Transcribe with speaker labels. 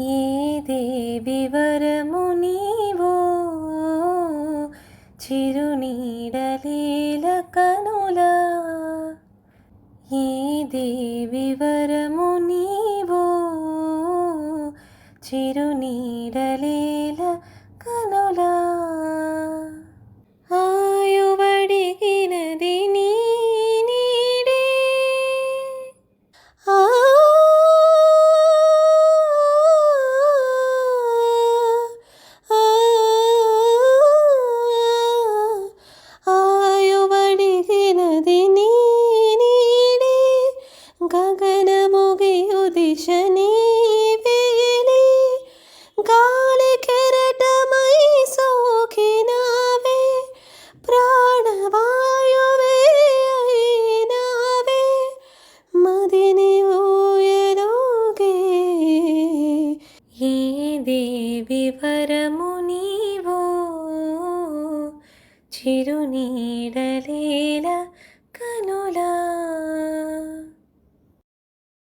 Speaker 1: ఏ దేవి వరము నీవో చిరునీడలేల కనులా. ఏ దేవి వరము నీవో చిరునీడలేల కనులా. ఆయువడిగినది నీ నీడే. ఆ ఆయువడిగినది నీ నీడే. గగనముగియు దిశ నీవేలే. గాలి కెరటమై సోకినావే. ప్రాణవాయువే అయినావే. మదిని ఊయలోగే. ఏ దేవి వరము నీవో చిరునీడలేల